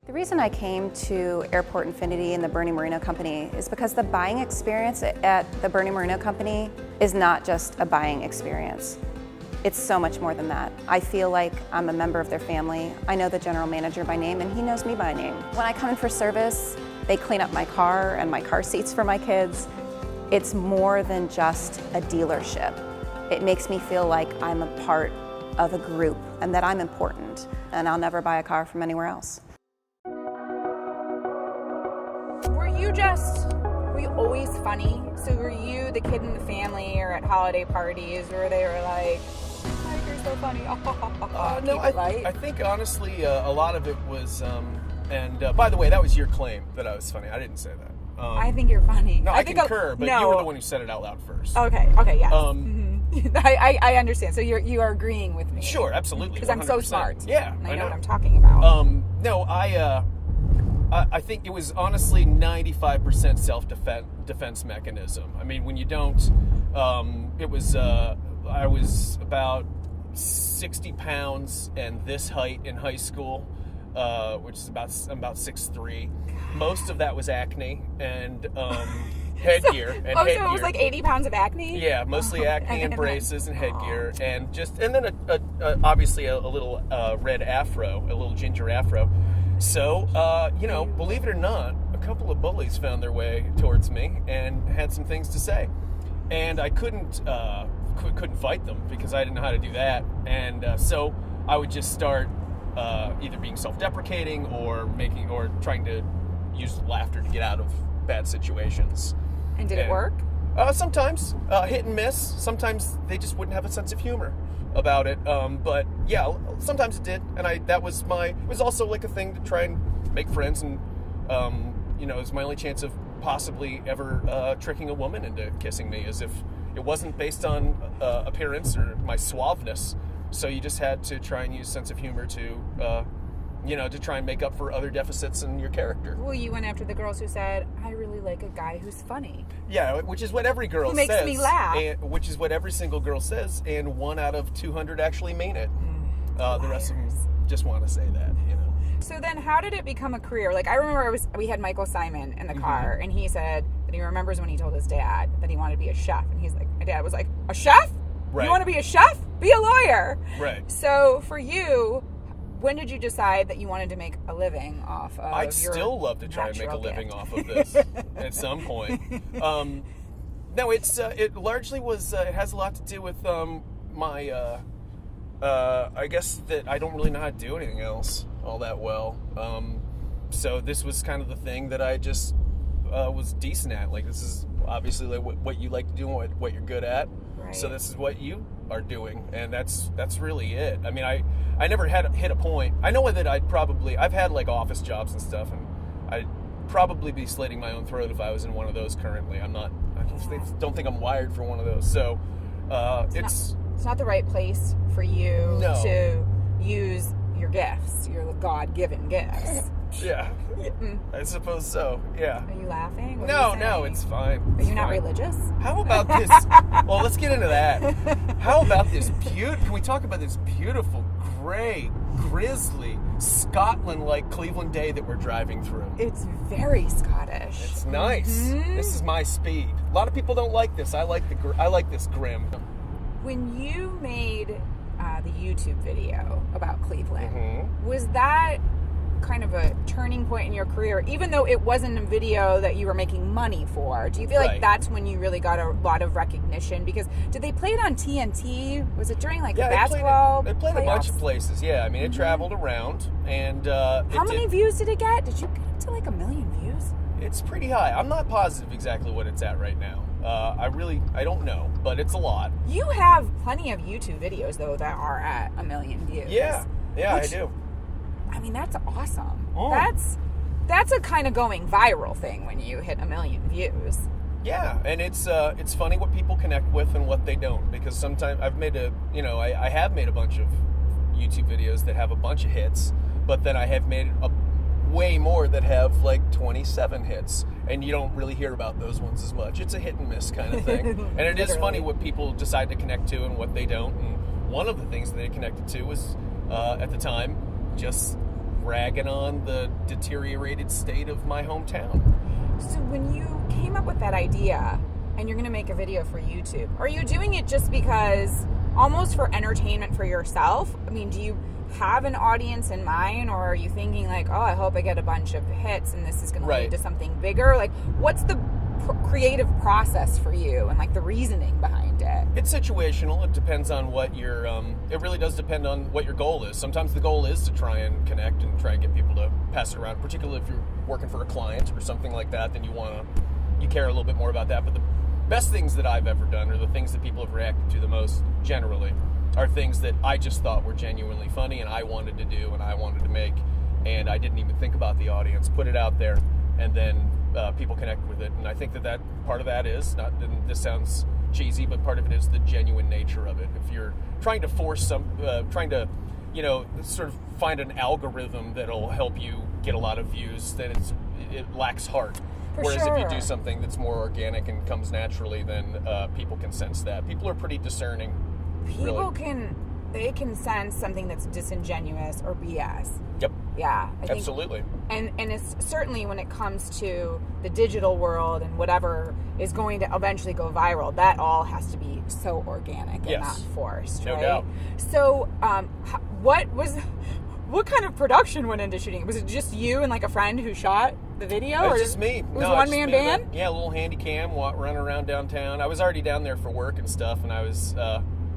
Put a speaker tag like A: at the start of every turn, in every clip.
A: The reason I came to Airport Infinity and the Bernie Marino Company is because the buying experience at the Bernie Marino Company is not just a buying experience. It's so much more than that. I feel like I'm a member of their family. I know the general manager by name and he knows me by name. When I come in for service, they clean up my car and my car seats for my kids. It's more than just a dealership. It makes me feel like I'm a part of a group and that I'm important, and I'll never buy a car from anywhere else.
B: Were you always funny? So were you the kid in the family or at holiday parties where they were like, Mike, you're so funny.
C: No, I think honestly a lot of it was, by the way, that was your claim that I was funny. I didn't say that.
B: I think you're funny.
C: No, I concur, but you were the one who said it out loud first.
B: Okay, yes. I understand. So you are agreeing with me.
C: Sure, absolutely.
B: Because I'm so smart.
C: Yeah,
B: I know what I'm talking about.
C: No, I think it was honestly 95% self-defense mechanism. I mean, when you don't, I was about 60 pounds and this height in high school, which is about 6'3". Most of that was acne and headgear.
B: So it was like 80 pounds of acne?
C: Yeah, mostly acne and braces and headgear, and then obviously a little red afro, a little ginger afro. So, believe it or not, a couple of bullies found their way towards me and had some things to say. And I couldn't fight them because I didn't know how to do that. And so I would just start either being self-deprecating or trying to use laughter to get out of bad situations.
B: And did it work?
C: Sometimes, hit and miss. Sometimes they just wouldn't have a sense of humor about it, but yeah, sometimes it did, and it was also like a thing to try and make friends, and it was my only chance of possibly ever tricking a woman into kissing me, as if it wasn't based on appearance or my suaveness, so you just had to try and use sense of humor to try and make up for other deficits in your character.
B: Well, you went after the girls who said, I really like a guy who's funny.
C: Yeah, which is what every girl says.
B: Who makes me laugh.
C: Which is what every single girl says, and 1 out of 200 actually mean it. The rest of them just want to say that,
B: So then how did it become a career? Like, I remember we had Michael Simon in the car, and he said that he remembers when he told his dad that he wanted to be a chef. And my dad was like, a chef?
C: Right.
B: You want to be a chef? Be a lawyer.
C: Right.
B: So for you, when did you decide that you wanted to make a living off of
C: I'd still love to try and make a living off of this at some point. No, it largely was, it has a lot to do with my, I guess that I don't really know how to do anything else all that well. So this was kind of the thing that I just was decent at. Like, this is obviously like what you like to do and what you're good at.
B: Right.
C: So this is what you are doing, and that's really it. I mean, I never had hit a point. I know that I've had like office jobs and stuff, and I'd probably be slitting my own throat if I was in one of those currently. I don't think I'm wired for one of those. So it's not the right place for you to use your gifts, your God-given gifts. Yeah, I suppose so. Yeah.
B: Are you laughing?
C: No, it's fine.
B: Are you not religious?
C: How about this? Well, let's get into that. How about this Can we talk about this beautiful, gray, grizzly, Scotland-like Cleveland day that we're driving through?
B: It's very Scottish.
C: It's nice. Mm-hmm. This is my speed. A lot of people don't like this. I like this grim.
B: When you made the YouTube video about Cleveland, was that kind of a turning point in your career, even though it wasn't a video that you were making money for? Do you feel like that's when you really got a lot of recognition? Because did they play it on TNT? Was it during like basketball?
C: They played a bunch of places. Yeah, I mean, it traveled around, and
B: how many views did it get? Did you get up to like 1 million views?
C: It's pretty high. I'm not positive exactly what it's at right now. I don't know, but it's a lot.
B: You have plenty of YouTube videos though that are at 1 million views.
C: Yeah, I do.
B: I mean, that's awesome. That's a kind of going viral thing when you hit 1 million views.
C: Yeah, and it's funny what people connect with and what they don't, because sometimes I have made a bunch of YouTube videos that have a bunch of hits, but then I have made way more that have like 27 hits, and you don't really hear about those ones as much. It's a hit and miss kind of thing. And it is funny what people decide to connect to and what they don't. And one of the things that they connected to was, at the time, just ragging on the deteriorated state of my hometown.
B: So when you came up with that idea and you're going to make a video for YouTube, are you doing it just because, almost for entertainment for yourself? I mean, do you have an audience in mind, or are you thinking like, oh, I hope I get a bunch of hits and this is going to lead to something bigger? Like, what's the creative process for you and like the reasoning behind it?
C: It's situational. It depends on what your it really does depend on what your goal is. Sometimes the goal is to try and connect and try and get people to pass it around, particularly if you're working for a client or something like that. Then you care a little bit more about that. But the best things that I've ever done, or the things that people have reacted to the most generally, are things that I just thought were genuinely funny and I wanted to do and I wanted to make, and I didn't even think about the audience, put it out there, and then people connect with it. And I think that part of that is, this sounds cheesy, but part of it is the genuine nature of it. If you're trying to force trying to, sort of find an algorithm that'll help you get a lot of views, then it lacks heart. Whereas if you do something that's more organic and comes naturally, then people can sense that. People are pretty discerning.
B: People can sense something that's disingenuous or BS.
C: Yep.
B: Yeah. I think,
C: absolutely.
B: And it's certainly when it comes to the digital world and whatever is going to eventually go viral, that all has to be so organic and not forced,
C: no
B: right?
C: doubt.
B: So, what kind of production went into shooting? Was it just you and like a friend who shot the video?
C: It was just me.
B: It was one-man band?
C: Yeah, a little handy cam, running around downtown. I was already down there for work and stuff, and I was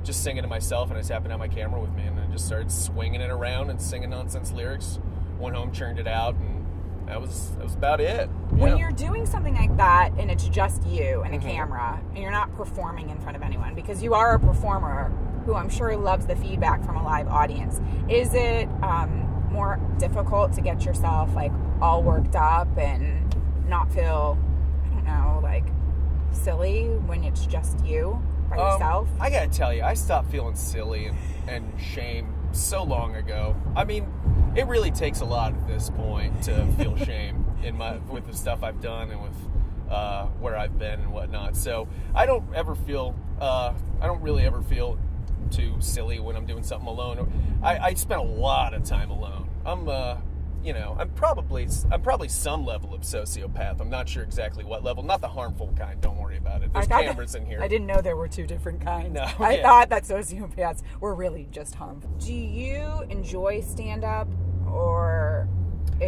C: just singing to myself, and I just happened to have my camera with me, and I just started swinging it around and singing nonsense lyrics. Went home, churned it out, and that was about it.
B: When you're doing something like that and it's just you and a camera and you're not performing in front of anyone, because you are a performer who I'm sure loves the feedback from a live audience, is it more difficult to get yourself like all worked up and not feel, I don't know, like silly when it's just you by yourself?
C: I gotta tell you, I stopped feeling silly and shame so long ago. I mean, it really takes a lot at this point to feel shame with the stuff I've done and with where I've been and whatnot. So I don't really ever feel too silly when I'm doing something alone. I spend a lot of time alone. I'm probably some level of sociopath. I'm not sure exactly what level. Not the harmful kind. Don't worry about it. There's cameras in here.
B: I didn't know there were two different kinds.
C: No,
B: I thought that sociopaths were really just harmful. Do you enjoy stand-up, or do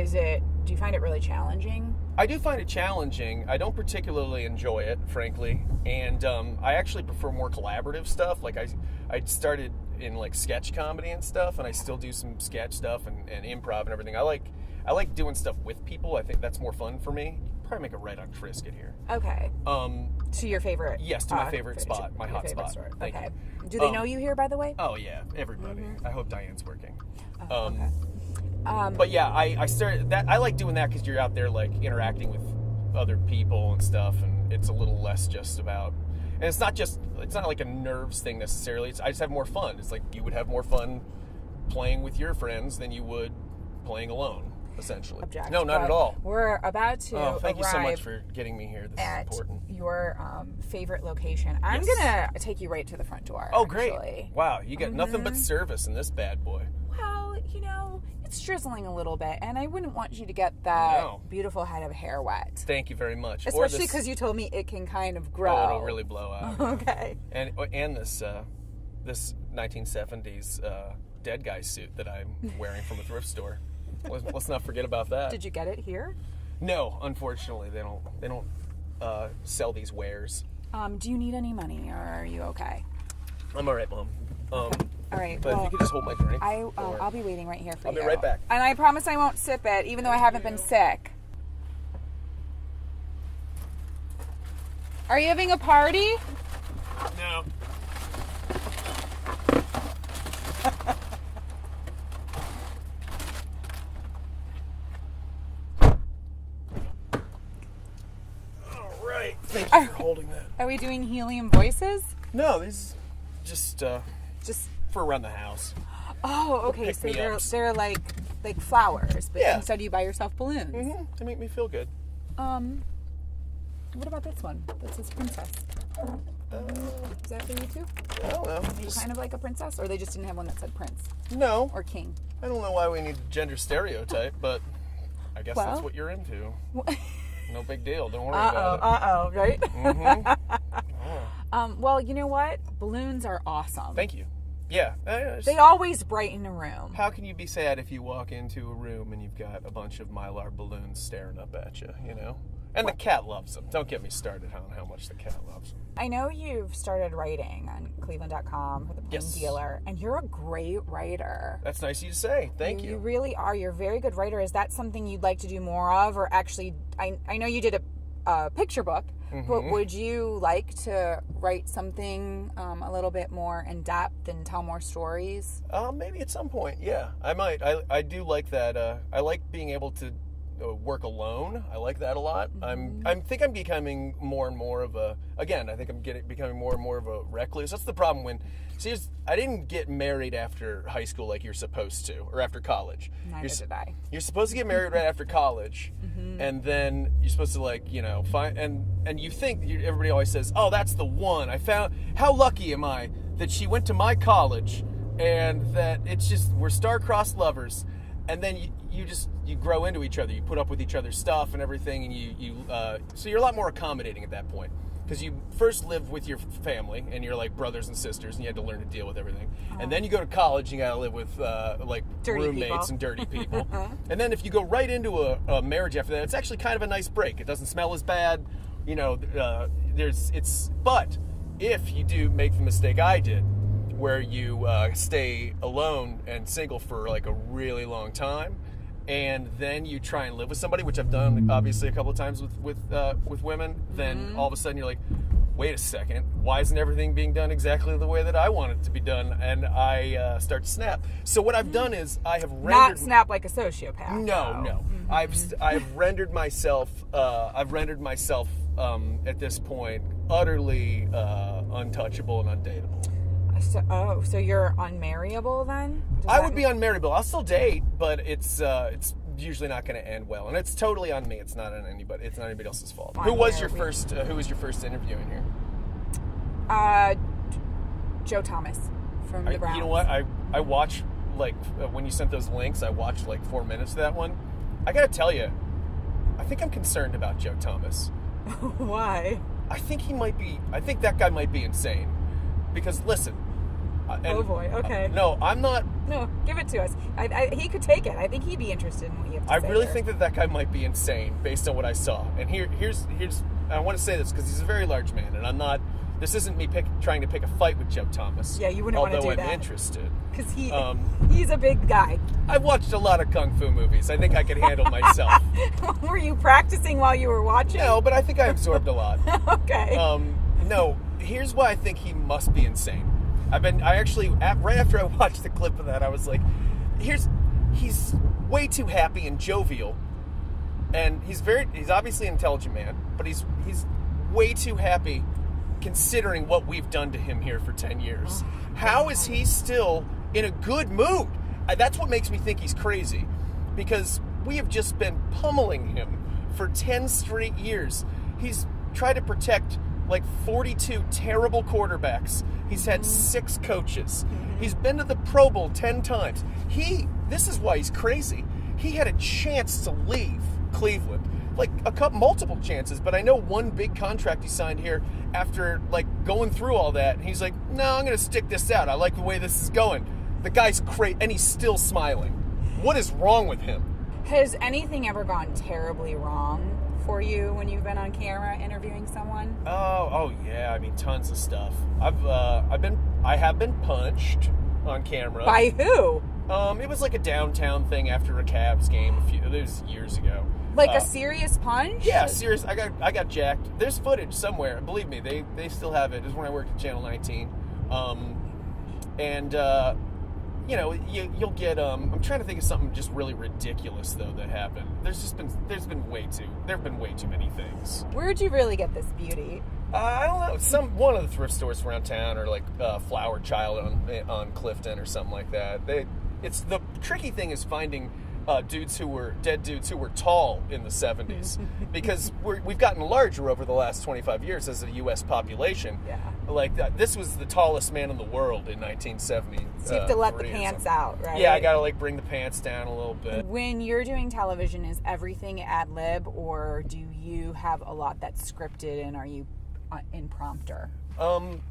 B: you find it really challenging?
C: I do find it challenging. I don't particularly enjoy it, frankly. And I actually prefer more collaborative stuff. Like I started in like sketch comedy and stuff, and I still do some sketch stuff and improv and everything. I like doing stuff with people. I think that's more fun for me. You can probably make a right on Trisket here.
B: Okay. To your favorite?
C: Yes, to my favorite spot, my hot spot. Thank you.
B: Do they know you here, by the way?
C: Oh yeah, everybody. I hope Diane's working.
B: Okay.
C: But yeah, I started that. I like doing that because you're out there like interacting with other people and stuff, and it's a little less just about. And it's not like a nerves thing necessarily. I just have more fun. It's like you would have more fun playing with your friends than you would playing alone, essentially.
B: Object.
C: No, not at all.
B: We're about to
C: thank you so much
B: arrive
C: for getting me here. This
B: at
C: is important.
B: your favorite location. I'm gonna take you right to the front door.
C: Oh, great!
B: Actually.
C: Wow, you got nothing but service in this bad boy.
B: Well, it's drizzling a little bit, and I wouldn't want you to get that beautiful head of hair wet.
C: Thank you very much.
B: Especially because you told me it can kind of grow.
C: Oh, it'll really blow out.
B: Okay.
C: And this 1970s dead guy suit that I'm wearing from a thrift store. Let's not forget about that.
B: Did you get it here?
C: No, unfortunately, they don't sell these wares.
B: Do you need any money, or are you okay?
C: I'm all right, Mom.
B: All right.
C: But if you could just hold my drink.
B: I'll be waiting right here for you.
C: I'll be right back.
B: And I promise I won't sip it, even though I haven't been sick. Are you having a party?
C: No. All right. Thank you for holding that.
B: Are we doing helium voices?
C: No, these just for around the house.
B: Oh, okay. So they're like flowers, but instead you buy yourself balloons.
C: Mm-hmm. They make me feel good.
B: What about this one? This is Princess. Is that for you too?
C: I don't know.
B: Are you kind of like a princess, or they just didn't have one that said prince
C: No.
B: or king?
C: I don't know why we need gender stereotype, but I guess that's what you're into. No big deal. Don't worry about it.
B: Right?
C: Mm-hmm.
B: Well, you know what? Balloons are awesome.
C: Thank you. Yeah.
B: They always brighten a room.
C: How can you be sad if you walk into a room and you've got a bunch of Mylar balloons staring up at you, you know? And the cat loves them. Don't get me started on how much the cat loves them.
B: I know you've started writing on Cleveland.com for the Pen Dealer, and you're a great writer.
C: That's nice of you to say. Thank you.
B: You really are. You're a very good writer. Is that something you'd like to do more of? Or actually, I know you did a picture book, but would you like to write something a little bit more in depth and tell more stories?
C: Maybe at some point, yeah. I might. I do like that. I like being able to work alone. I like that a lot. I think I'm becoming more and more of a. Again, I think I'm becoming more and more of a recluse. That's the problem when. See, I didn't get married after high school like you're supposed to, or after college.
B: Neither did I.
C: You're supposed to get married right after college, and then you're supposed to find and you think everybody always says, "Oh, that's the one." I found. How lucky am I that she went to my college, and that it's just we're star-crossed lovers. And then you grow into each other. You put up with each other's stuff and everything, and so you're a lot more accommodating at that point because you first live with your family and you're like brothers and sisters, and you had to learn to deal with everything. And then you go to college, and you got to live with
B: dirty
C: roommates
B: people.
C: and dirty people. And then if you go right into a marriage after that, it's actually kind of a nice break. It doesn't smell as bad, But if you do make the mistake I did, where you stay alone and single for like a really long time, and then you try and live with somebody, which I've done obviously a couple of times with women, then all of a sudden you're like, wait a second, why isn't everything being done exactly the way that I want it to be done? And I start to snap. So what I've done is I have rendered...
B: Not snap like a sociopath.
C: No. I've rendered myself at this point utterly untouchable and undateable.
B: So you're unmarriable then?
C: I would be unmarriable. I'll still date, but it's usually not going to end well, and it's totally on me. It's not on anybody. It's not anybody else's fault. Who was your first interview in here?
B: Joe Thomas from the Browns.
C: You know what? I watched when you sent those links. I watched 4 minutes of that one. I got to tell you, I think I'm concerned about Joe Thomas.
B: Why?
C: I think that guy might be insane. Because listen.
B: Oh boy, okay.
C: No, I'm not.
B: No, give it to us. He could take it. I think he'd be interested in what you have to say.
C: I really think that guy might be insane based on what I saw. And here's I want to say this because he's a very large man, and I'm not. This isn't me trying to pick a fight with Joe Thomas.
B: Yeah, you wouldn't want to do that.
C: Although I'm interested.
B: Because he's a big guy.
C: I've watched a lot of kung fu movies. I think I could handle myself.
B: Were you practicing while you were watching?
C: No, but I think I absorbed a lot.
B: Okay.
C: No, here's why I think he must be insane. Right after I watched the clip of that, I was like, he's way too happy and jovial, and he's obviously an intelligent man, but he's way too happy considering what we've done to him here for 10 years. How is he still in a good mood? That's what makes me think he's crazy, because we have just been pummeling him for 10 straight years. He's tried to protect 42 terrible quarterbacks. He's had 6 coaches. He's been to the Pro Bowl 10 times. This is why he's crazy. He had a chance to leave Cleveland. Multiple chances, but I know one big contract he signed here after going through all that, and he's like, no, I'm going to stick this out. I like the way this is going. The guy's crazy, and he's still smiling. What is wrong with him?
B: Has anything ever gone terribly wrong for you when you've been on camera interviewing someone?
C: Oh yeah. I mean, tons of stuff. I have been punched on camera.
B: By who?
C: It was a downtown thing after a Cavs game. It was years ago.
B: A serious punch?
C: Yeah, serious. I got jacked. There's footage somewhere. Believe me, they still have it. It was when I worked at Channel 19. You'll get. I'm trying to think of something just really ridiculous though that happened. There have been way too many things.
B: Where'd you really get this beauty?
C: I don't know. One of the thrift stores around town, or Flower Child on Clifton or something like that. It's the tricky thing is finding dudes who were tall in the 70s, because we've gotten larger over the last 25 years as a U.S. population.
B: Yeah.
C: Like this was the tallest man in the world in 1970.
B: So you have to let the pants out, right?
C: Yeah, I gotta like bring the pants down a little bit.
B: When you're doing television, is everything ad lib, or do you have a lot that's scripted, and are you in prompter?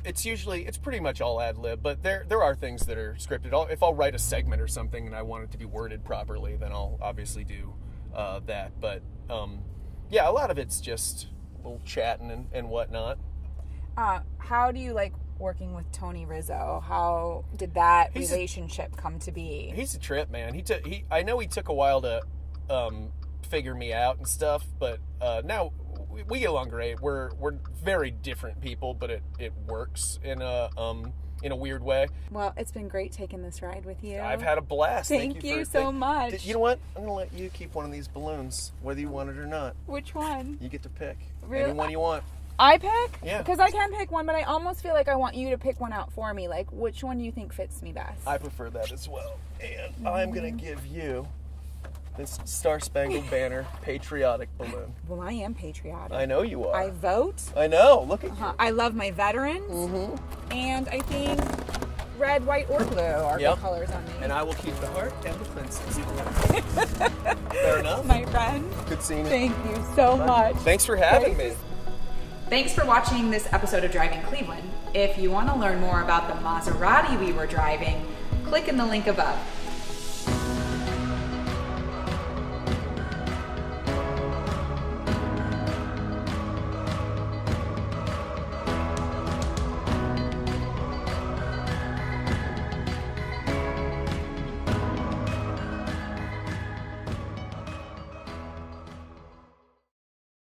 C: It's pretty much all ad lib, but there are things that are scripted. If I'll write a segment or something and I want it to be worded properly, then I'll obviously do that. But yeah, a lot of it's just a little chatting and whatnot.
B: How do you like working with Tony Rizzo? How did that relationship come to be?
C: He's a trip, man. I know he took a while to figure me out and stuff, but now we get along great. We're very different people, but it works in a weird way.
B: Well, it's been great taking this ride with you.
C: I've had a blast.
B: Thank you so much.
C: You know what? I'm gonna let you keep one of these balloons, whether you want it or not.
B: Which one?
C: You get to pick
B: Really?
C: any one you want.
B: I pick?
C: Yeah.
B: Because I can pick one, but I almost feel like I want you to pick one out for me. Like, which one do you think fits me best?
C: I prefer that as well. And I'm gonna give you this Star Spangled Banner patriotic balloon.
B: Well, I am patriotic.
C: I know you are.
B: I vote.
C: I know. Look at you.
B: I love my veterans.
C: Mm-hmm.
B: And I think red, white, or blue are good colors on me.
C: And I will keep the heart and the princess. Fair enough.
B: My friend.
C: Good seeing you.
B: Thank you so much.
C: Thanks for having me.
B: Thanks for watching this episode of Driving Cleveland. If you want to learn more about the Maserati we were driving, click in the link above.